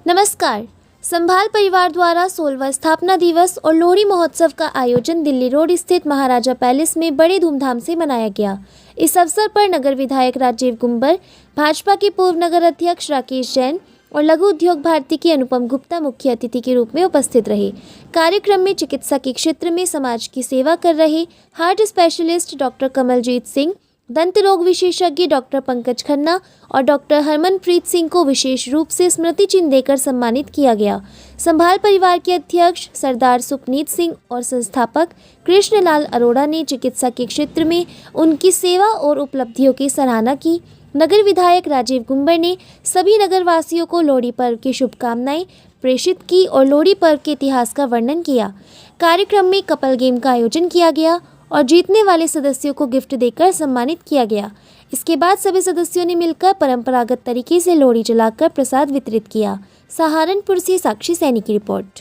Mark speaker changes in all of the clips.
Speaker 1: नमस्कार। संभाल परिवार द्वारा 16वां स्थापना दिवस और लोहड़ी महोत्सव का आयोजन दिल्ली रोड स्थित महाराजा पैलेस में बड़े धूमधाम से मनाया गया। इस अवसर पर नगर विधायक राजीव गुंबर, भाजपा के पूर्व नगर अध्यक्ष राकेश जैन और लघु उद्योग भारती के अनुपम गुप्ता मुख्य अतिथि के रूप में उपस्थित रहे। कार्यक्रम में चिकित्सा के क्षेत्र में समाज की सेवा कर रहे heart specialist doctor Kamaljeet Singh, दंत रोग विशेषज्ञ डॉक्टर पंकज खन्ना और डॉक्टर हरमनप्रीत सिंह को विशेष रूप से स्मृति चिन्ह देकर सम्मानित किया गया। संभाल परिवार के अध्यक्ष सरदार सुपनीत सिंह और संस्थापक कृष्णलाल अरोड़ा ने चिकित्सा के क्षेत्र में उनकी सेवा और उपलब्धियों की सराहना की। नगर विधायक राजीव गुंबर ने सभी नगरवासियों को लोहड़ी पर्व की शुभकामनाएं प्रेषित की और लोहड़ी पर्व के इतिहास का वर्णन किया। कार्यक्रम में कपल गेम का आयोजन किया गया और जीतने वाले सदस्यों को गिफ्ट देकर सम्मानित किया गया। इसके बाद सभी सदस्यों ने मिलकर परंपरागत तरीके से लोहड़ी जलाकर प्रसाद वितरित किया। सहारनपुर से साक्षी सैनी की रिपोर्ट।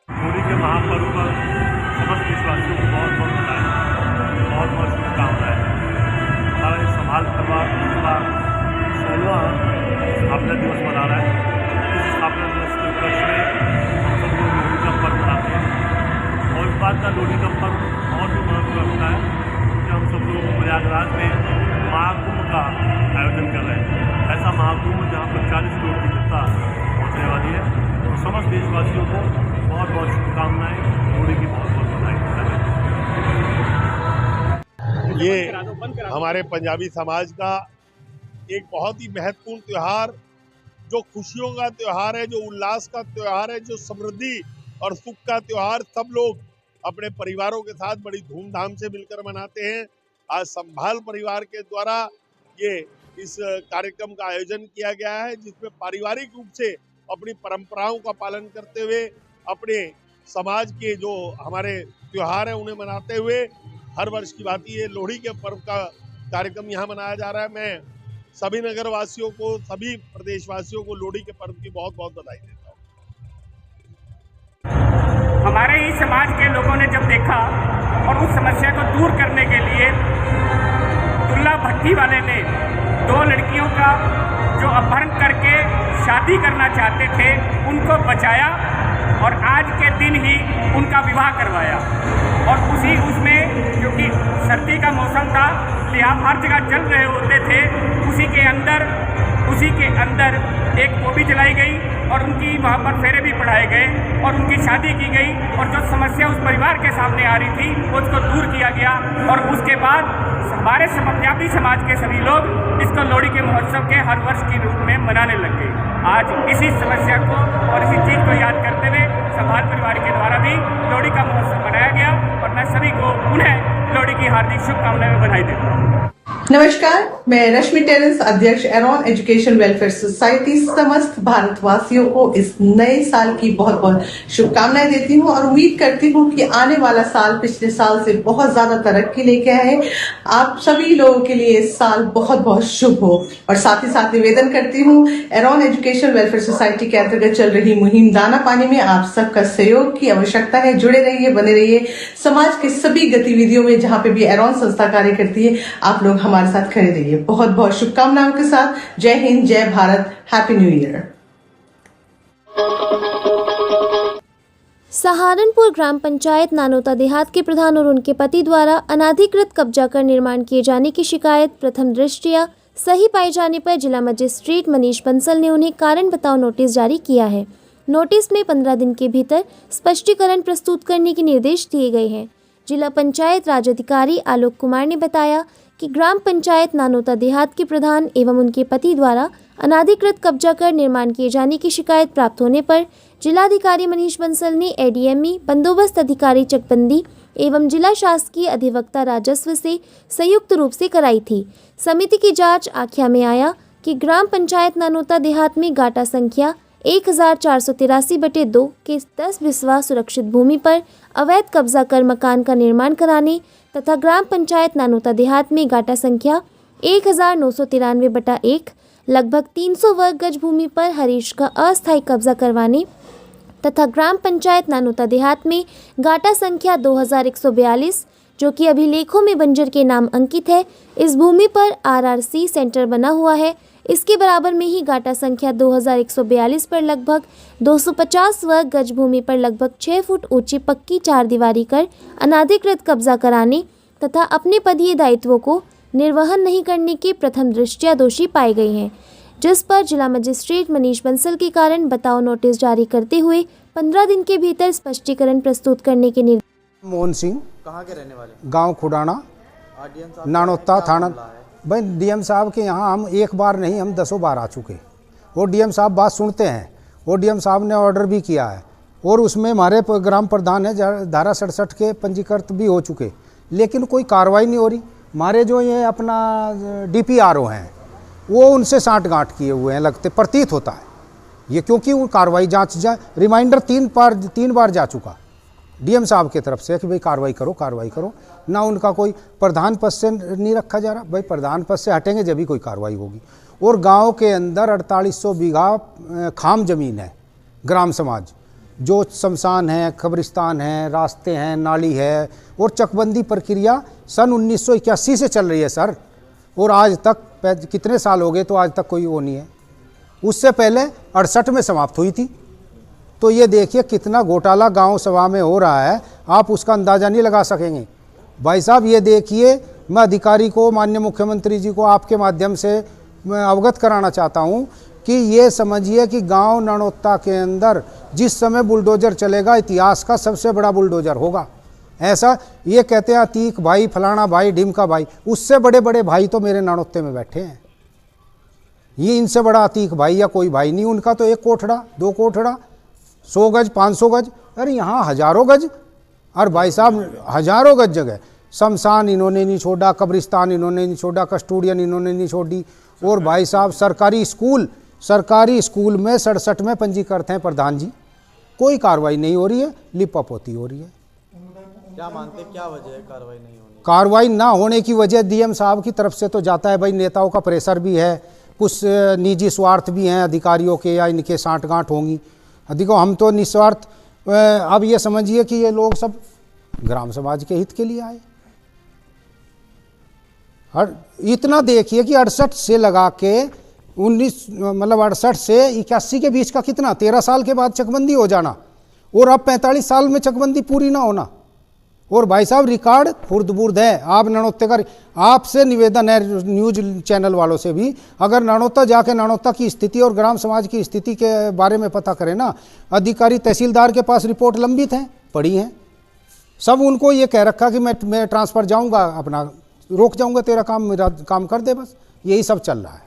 Speaker 2: लोहड़ी के महापर्व पर समस्त देशवासियों को बहुत बहुत बधाई, बहुत बहुत शुभकामनाएं। हमारा संभाल परिवार इस बार 16वां स्थापना दिवस मना रहा है। इस स्थापना दिवस के उपलक्ष्य में हम सब लोग लोहड़ी का पर्व मनाते हैं और इस बात का लोहड़ी का पर्व बहुत ही महत्व रखता है कि हम सब लोग प्रयागराज में महाकुंभ का आयोजन कर रहे हैं। ऐसा महाकुंभ जहाँ पर 40 करोड़ की जनता पहुँचने वाली है। तो समस्त देशवासियों को बहुत बहुत शुभकामनाएं, लोहड़ी की बहुत बहुत बधाई।
Speaker 3: ये हमारे पंजाबी समाज का एक बहुत ही महत्वपूर्ण त्यौहार, जो खुशियों का त्यौहार है, जो उल्लास का त्यौहार है, जो समृद्धि और सुख का त्यौहार सब लोग अपने परिवारों के साथ बड़ी धूमधाम से मिलकर मनाते हैं। आज संभाल परिवार के द्वारा ये इस कार्यक्रम का आयोजन किया गया है, जिसमें पारिवारिक रूप से अपनी परंपराओं का पालन करते हुए अपने समाज के जो हमारे त्यौहार हैं उन्हें मनाते हुए हर वर्ष की भांति ये लोहड़ी के पर्व का कार्यक्रम यहाँ मनाया जा रहा है। मैं सभी नगरवासियों को, सभी प्रदेशवासियों को लोहड़ी के पर्व की बहुत बहुत बधाई देता हूँ।
Speaker 4: हमारे ही समाज के लोगों ने जब देखा और उस समस्या को दूर करने के लिए दुल्ला भट्टी वाले ने 2 लड़कियों का जो अपहरण करके शादी करना चाहते थे उनको बचाया और आज के दिन ही उनका विवाह करवाया। और उसमें क्योंकि सर्दी का मौसम था, लिहाज हर जगह जल रहे होते थे, उसी के अंदर एक गोभी जलाई गई और उनकी वहाँ पर फेरे भी पढ़ाए गए और उनकी शादी की गई और जो समस्या उस परिवार के सामने आ रही थी उसको दूर किया गया। और उसके बाद हमारे पंजाबी समाज के सभी लोग इसको लोहड़ी के महोत्सव के हर वर्ष के रूप में मनाने लग गए। आज इसी समस्या को और इसी चीज़ को याद करते हुए संभाल परिवार के द्वारा भी लोहड़ी का महोत्सव मनाया गया और मैं सभी को उन्हें लोहड़ी की हार्दिक शुभकामनाएं में बधाई देता हूँ।
Speaker 5: नमस्कार, मैं रश्मि टेरेंस, अध्यक्ष एरॉन एजुकेशन वेलफेयर सोसाइटी, समस्त भारतवासियों को इस नए साल की बहुत बहुत शुभकामनाएं देती हूं और उम्मीद करती हूं कि आने वाला साल पिछले साल से बहुत ज्यादा तरक्की लेके आए। आप सभी लोगों के लिए इस साल बहुत बहुत शुभ हो और साथ ही साथ निवेदन करती हूं एरॉन एजुकेशन वेलफेयर सोसाइटी के अंतर्गत चल रही मुहिम दाना पानी में आप सबका सहयोग की आवश्यकता है। जुड़े रहिए, बने रहिए। समाज के सभी गतिविधियों में जहाँ पे भी एरॉन संस्था कार्य करती है, आप लोग हमारे साथ खड़े रहिए। बहुत बहुत शुभकामनाओं के साथ Jai Hind, Jai Bharat, happy new year.
Speaker 1: Saharanpur ग्राम पंचायत नानोता देहात के प्रधान और उनके पति द्वारा अनाधिकृत कब्जा कर निर्माण किए जाने की शिकायत प्रथम दृष्टया सही पाए जाने पर जिला मजिस्ट्रेट मनीष बंसल ने उन्हें कारण बताओ नोटिस जारी किया है। नोटिस में 15 दिन के भीतर स्पष्टीकरण प्रस्तुत करने के निर्देश दिए गए हैं। जिला पंचायत राज अधिकारी आलोक कुमार ने बताया कि ग्राम पंचायत नानोता देहात के प्रधान एवं उनके पति द्वारा अनाधिकृत कब्जा कर निर्माण किए जाने की शिकायत प्राप्त होने पर जिलाधिकारी मनीष बंसल ने एडीएमई, बंदोबस्त अधिकारी चकबंदी एवं जिला शासकीय अधिवक्ता राजस्व से संयुक्त रूप से कराई थी। समिति की जांच आख्या में आया कि ग्राम पंचायत नानोता देहात में गाटा संख्या 1483/2 के 10 बिस्वा सुरक्षित भूमि पर अवैध कब्जा कर मकान का निर्माण कराने तथा ग्राम पंचायत नानोता देहात में गाटा संख्या 1993/1 लगभग 300 वर्ग गज भूमि पर हरीश का अस्थायी कब्जा करवाने तथा ग्राम पंचायत नानोता देहात में गाटा संख्या 2142 जो कि अभिलेखों में बंजर के नाम अंकित है। इस भूमि पर आरआरसी सेंटर बना हुआ है। इसके बराबर में ही गाटा संख्या 2142 पर लगभग 250 वर्ग गज भूमि पर लगभग 6 फुट ऊंची पक्की चार दीवारी कर अनाधिकृत कब्जा कराने तथा अपने पदीय दायित्वों को निर्वहन नहीं करने के प्रथम दृष्टया दोषी पाए गए हैं, जिस पर जिला मजिस्ट्रेट मनीष बंसल के कारण बताओ नोटिस जारी करते हुए 15 दिन के भीतर स्पष्टीकरण प्रस्तुत करने के निर्देश।
Speaker 6: मोहन सिंह,
Speaker 7: कहाँ के रहने वाले?
Speaker 6: गांव खुडाना,
Speaker 7: डीएम साहब
Speaker 6: नानोत्ता
Speaker 7: क्या
Speaker 6: थाना।
Speaker 7: मामला है?
Speaker 6: भाई डीएम साहब के यहाँ हम एक बार नहीं, हम 10 बार आ चुके। वो डीएम साहब बात सुनते हैं। वो डीएम साहब ने ऑर्डर भी किया है और उसमें हमारे ग्राम प्रधान है धारा 67 के पंजीकृत भी हो चुके, लेकिन कोई कार्रवाई नहीं हो रही। हमारे जो ये अपना DPRO हैं वो उनसे साठ गांठ किए हुए हैं, लगते प्रतीत होता है ये, क्योंकि वो कार्रवाई जांच रिमाइंडर 3 बार जा चुका डीएम साहब की तरफ से कि भाई कार्रवाई करो। ना उनका कोई प्रधान पद से नहीं रखा जा रहा। भाई प्रधान पद से हटेंगे जब भी कोई कार्रवाई होगी। और गांव के अंदर 4800 बीघा खाम जमीन है, ग्राम समाज जो शमशान है, कब्रिस्तान है, रास्ते हैं, नाली है, और चकबंदी प्रक्रिया सन 1981 से चल रही है सर, और आज तक कितने साल हो गए, तो आज तक कोई वो नहीं है। उससे पहले 68 में समाप्त हुई थी। तो ये देखिए कितना घोटाला गांव सभा में हो रहा है, आप उसका अंदाज़ा नहीं लगा सकेंगे। भाई साहब ये देखिए, मैं अधिकारी को, माननीय मुख्यमंत्री जी को आपके माध्यम से मैं अवगत कराना चाहता हूं कि ये समझिए कि गांव नानोत्ता के अंदर जिस समय बुलडोजर चलेगा, इतिहास का सबसे बड़ा बुलडोजर होगा। ऐसा ये कहते हैं अतीक भाई, फलाना भाई, ढिमका भाई, उससे बड़े बड़े भाई तो मेरे नानोत्ते में बैठे हैं। ये इनसे बड़ा अतीक भाई या कोई भाई नहीं। उनका तो 1 कोठड़ा, 2 कोठड़ा, 100 गज, 500 गज, अरे यहाँ हजारों गज। और भाई साहब हजारों गज जगह शमशान इन्होंने नहीं छोड़ा, कब्रिस्तान इन्होंने नहीं छोड़ा, कस्टोडियन इन्होंने नहीं छोड़ी। और भाई साहब सरकारी स्कूल में 67 में पंजीकृत हैं प्रधान जी, कोई कार्रवाई नहीं हो रही है, लिपापोती हो रही है।
Speaker 7: क्या मानते, क्या वजह है कार्रवाई नहीं होने?
Speaker 6: कार्रवाई ना होने की वजह डीएम साहब की तरफ से तो जाता है भाई, नेताओं का प्रेशर भी है, कुछ निजी स्वार्थ भी हैं अधिकारियों के या इनके साठ गांठ होंगी। देखो हम तो निस्वार्थ, अब ये समझिए कि ये लोग सब ग्राम समाज के हित के लिए आए। और इतना देखिए कि 68 से लगा के 68 से 81 के बीच का कितना, 13 साल के बाद चकबंदी हो जाना, और अब 45 साल में चकबंदी पूरी ना होना। और भाई साहब रिकॉर्ड खुर्द-बुर्द है। आप नानोत्ते का, आपसे निवेदन है न्यूज चैनल वालों से भी, अगर नानोत्ता जाके नानोत्ता की स्थिति और ग्राम समाज की स्थिति के बारे में पता करें ना, अधिकारी तहसीलदार के पास रिपोर्ट लंबित हैं, पड़ी हैं सब। उनको ये कह रखा कि मैं ट्रांसफ़र जाऊंगा, अपना रोक जाऊंगा, तेरा काम मेरा काम कर दे, बस यही सब चल रहा है।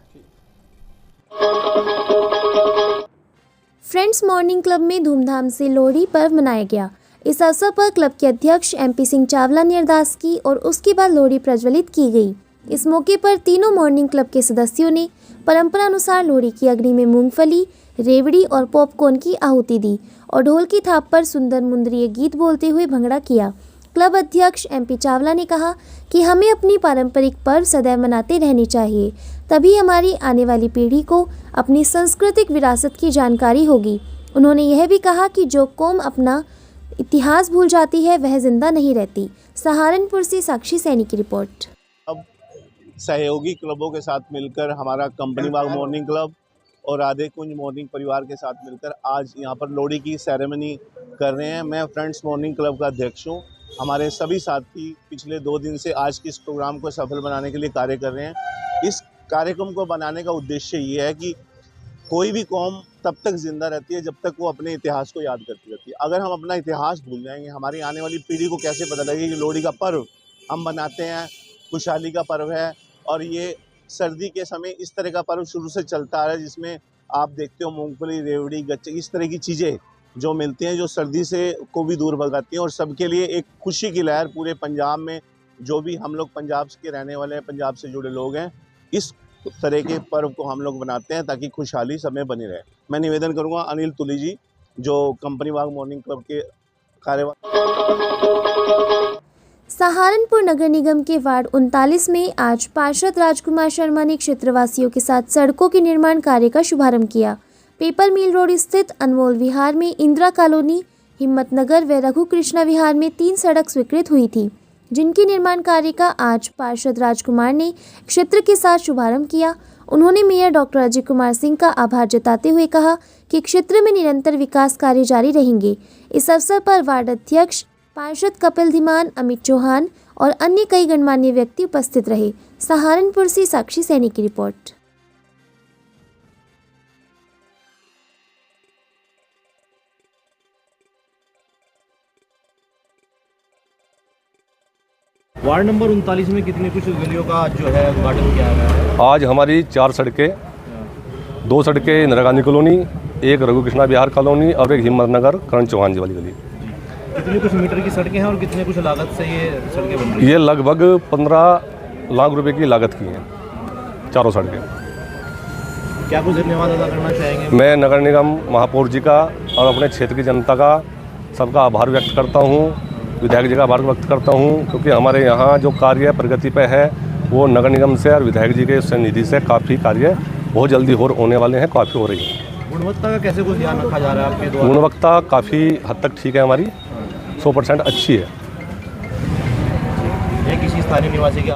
Speaker 1: फ्रेंड्स मॉर्निंग क्लब में धूमधाम से लोहड़ी पर्व मनाया गया। इस अवसर पर क्लब के अध्यक्ष MP सिंह चावला ने अरदास की और उसके बाद लोहड़ी प्रज्वलित की गई। इस मौके पर तीनों मॉर्निंग क्लब के सदस्यों ने परंपरा अनुसार लोहड़ी की अग्नि में मूंगफली, रेवड़ी और पॉपकॉर्न की आहुति दी और ढोल की थाप पर सुंदर मुंदरीय गीत बोलते हुए भंगड़ा किया। क्लब अध्यक्ष MP चावला ने कहा कि हमें अपनी पारंपरिक पर्व सदैव मनाते रहनी चाहिए, तभी हमारी आने वाली पीढ़ी को अपनी सांस्कृतिक विरासत की जानकारी होगी। उन्होंने यह भी कहा कि जो कौम अपना इतिहास भूल जाती है वह जिंदा नहीं रहती। सहारनपुर से साक्षी सैनी की रिपोर्ट।
Speaker 3: अब सहयोगी क्लबों के साथ मिलकर हमारा कंपनी बाग मॉर्निंग क्लब और राधे कुंज मॉर्निंग परिवार के साथ मिलकर आज यहाँ पर लोहड़ी की सेरेमनी कर रहे हैं। मैं फ्रेंड्स मॉर्निंग क्लब का अध्यक्ष हूँ। हमारे सभी साथी पिछले 2 दिन से आज के इस प्रोग्राम को सफल बनाने के लिए कार्य कर रहे हैं। इस कार्यक्रम को बनाने का उद्देश्य ये है कि कोई भी कौम तब तक ज़िंदा रहती है जब तक वो अपने इतिहास को याद करती रहती है। अगर हम अपना इतिहास भूल जाएंगे, हमारी आने वाली पीढ़ी को कैसे पता लगेगा कि लोहड़ी का पर्व हम बनाते हैं, खुशहाली का पर्व है। और ये सर्दी के समय इस तरह का पर्व शुरू से चलता आ रहा है, जिसमें आप देखते हो मूंगफली, रेवड़ी, गच्चे, इस तरह की चीज़ें जो मिलती हैं, जो सर्दी से को भी दूर भगाती हैं और सबके लिए एक खुशी की लहर पूरे पंजाब में, जो भी हम लोग पंजाब के रहने वाले हैं, पंजाब से जुड़े लोग हैं, इस तरह के पर्व को हम लोग बनाते हैं ताकि खुशहाली समय बनी रहे। मैं निवेदन करूंगा अनिल तुली जी, जो कंपनी बाग मॉर्निंग क्लब के कार्यवाही।
Speaker 1: सहारनपुर नगर निगम के वार्ड 39 में आज पार्षद राजकुमार शर्मा ने क्षेत्रवासियों के साथ सड़कों के निर्माण कार्य का शुभारंभ किया। पेपर मिल रोड स्थित अनमोल विहार में इंदिरा कॉलोनी, हिम्मत नगर व रघु कृष्णा विहार में 3 सड़क स्वीकृत हुई थी। जिनकी निर्माण कार्य का आज पार्षद राजकुमार ने क्षेत्र के साथ शुभारंभ किया। उन्होंने मेयर डॉक्टर अजय कुमार सिंह का आभार जताते हुए कहा कि क्षेत्र में निरंतर विकास कार्य जारी रहेंगे। इस अवसर पर वार्ड अध्यक्ष पार्षद कपिल धीमान, अमित चौहान और अन्य कई गणमान्य व्यक्ति उपस्थित रहे। सहारनपुर से साक्षी सैनी की रिपोर्ट।
Speaker 8: वार्ड नंबर 39 में कितनी कुछ गलियों का जो है उद्घाटन किया गया है?
Speaker 9: आज हमारी 4 सड़कें, 2 सड़कें इंदिरा गांधी कॉलोनी, एक रघु कृष्णा विहार कॉलोनी और एक हिम्मत नगर करण चौहान जी वाली गली।
Speaker 8: कितनी कुछ मीटर की सड़कें हैं और कितने कुछ लागत से ये सड़कें बन रही हैं?
Speaker 9: ये लगभग 15 लाख रुपए की लागत की हैं चारों सड़कें।
Speaker 8: क्या कुछ धन्यवाद अदा करना चाहेंगे?
Speaker 9: मैं नगर निगम महापौर जी का और अपने क्षेत्र की जनता का सबका आभार व्यक्त करता हूँ, विधायक जी का आभार व्यक्त करता हूँ, क्योंकि हमारे यहाँ जो कार्य प्रगति पे है वो नगर निगम से और विधायक जी के निधि से काफ़ी कार्य बहुत जल्दी होने वाले हैं, काफ़ी हो रही है।
Speaker 8: गुणवत्ता का कैसे कुछ ध्यान रखा जा रहा है आपके द्वारा?
Speaker 9: गुणवत्ता काफ़ी हद तक ठीक है, हमारी 100% अच्छी है।
Speaker 8: ये किसी स्थानीय निवासी की